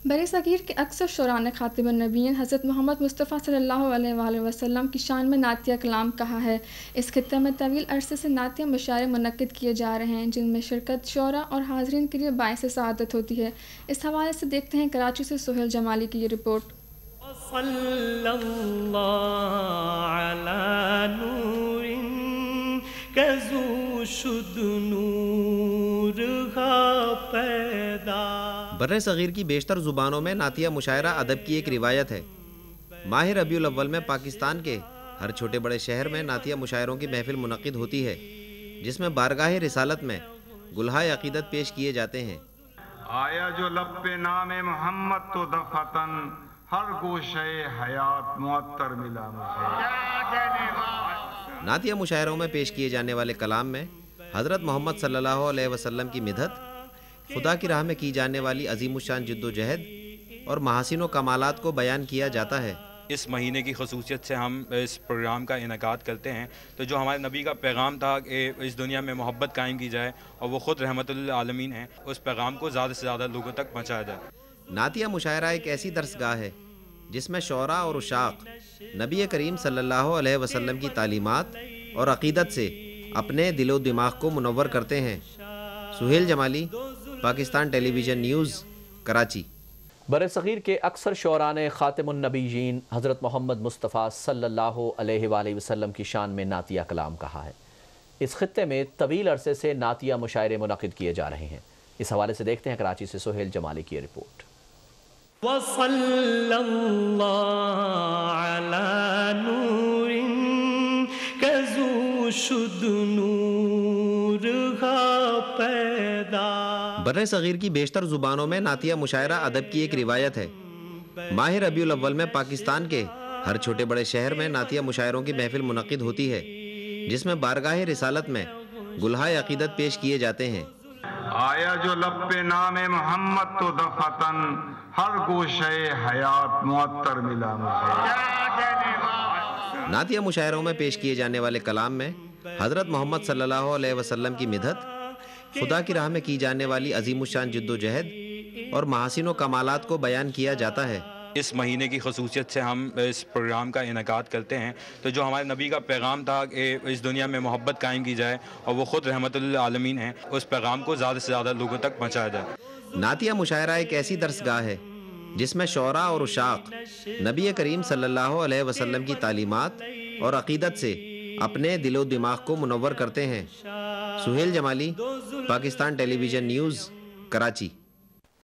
برصغیر کے اکثر شعراء نے خاتم النبیین حضرت محمد مصطفیٰ صلی اللہ علیہ وآلہ وسلم کی شان میں نعتیہ کلام کہا ہے۔ اس خطے میں طویل عرصے سے نعتیہ مشاعرے منعقد کیے جا رہے ہیں، جن میں شرکت شعراء اور حاضرین کے لیے باعث سعادت ہوتی ہے۔ اس حوالے سے دیکھتے ہیں کراچی سے سہیل جمالی کی یہ رپورٹ۔ صلی اللہ علی نور کزو شد نور پیدا۔ بر صغیر کی بیشتر زبانوں میں نعتیہ مشاعرہ ادب کی ایک روایت ہے۔ ماہ ربیع الاول میں پاکستان کے ہر چھوٹے بڑے شہر میں نعتیہ مشاعروں کی محفل منعقد ہوتی ہے، جس میں بارگاہ رسالت میں گلہائے عقیدت پیش کیے جاتے ہیں۔ آیا جو لب پہ نام محمد تو دفتن ہر گوشے حیات معطر ملا مجھے۔ نعتیہ مشاعروں میں پیش کیے جانے والے کلام میں حضرت محمد صلی اللہ علیہ وسلم کی مدحت، خدا کی راہ میں کی جانے والی عظیم الشان جد و جہد اور محاسن و کمالات کو بیان کیا جاتا ہے۔ اس مہینے کی خصوصیت سے ہم اس پروگرام کا انعقاد کرتے ہیں، تو جو ہمارے نبی کا پیغام تھا کہ اس دنیا میں محبت قائم کی جائے اور وہ خود رحمت للعالمین ہیں، اس پیغام کو زیادہ سے زیادہ لوگوں تک پہنچایا جائے۔ نعتیہ مشاعرہ ایک ایسی درسگاہ ہے جس میں شعراء اور عشاق نبی کریم صلی اللہ علیہ وسلم کی تعلیمات اور عقیدت سے اپنے دل و دماغ کو منور کرتے ہیں۔ سہیل جمالی، پاکستان ٹیلی ویژن نیوز، کراچی۔ برصغیر کے اکثر شعراء نے خاتم النبیین حضرت محمد مصطفیٰ صلی اللہ علیہ وآلہ وسلم کی شان میں نعتیہ کلام کہا ہے۔ اس خطے میں طویل عرصے سے نعتیہ مشاعرے منعقد کیے جا رہے ہیں۔ اس حوالے سے دیکھتے ہیں کراچی سے سہیل جمالی کی رپورٹ۔ وصلی اللہ علی نور کزو شد نور پیدا۔ بر صغیر کی بیشتر زبانوں میں نعتیہ مشاعرہ ادب کی ایک روایت ہے۔ ماہ ربیع الاول میں پاکستان کے ہر چھوٹے بڑے شہر میں نعتیہ مشاعروں کی محفل منعقد ہوتی ہے، جس میں بارگاہ رسالت میں گلہائے عقیدت پیش کیے جاتے ہیں۔ آیا جو لب پہ نام محمد تو دفتن ہر گوشے حیات معطر ملا مجھے۔ نعتیہ مشاعروں میں پیش کیے جانے والے کلام میں حضرت محمد صلی اللہ علیہ وسلم کی مدحت، خدا کی راہ میں کی جانے والی عظیم الشان جد و جہد اور محاسن و کمالات کو بیان کیا جاتا ہے۔ اس مہینے کی خصوصیت سے ہم اس پروگرام کا انعقاد کرتے ہیں، تو جو ہمارے نبی کا پیغام تھا کہ اس دنیا میں محبت قائم کی جائے اور وہ خود رحمت للعالمین ہیں، اس پیغام کو زیادہ سے زیادہ لوگوں تک پہنچایا جائے۔ نعتیہ مشاعرہ ایک ایسی درسگاہ ہے جس میں شعراء اور عشاق نبی کریم صلی اللہ علیہ وسلم کی تعلیمات اور عقیدت سے اپنے دل و دماغ کو منور کرتے ہیں۔ سہیل جمالی، پاکستان ٹیلی ویژن نیوز، کراچی۔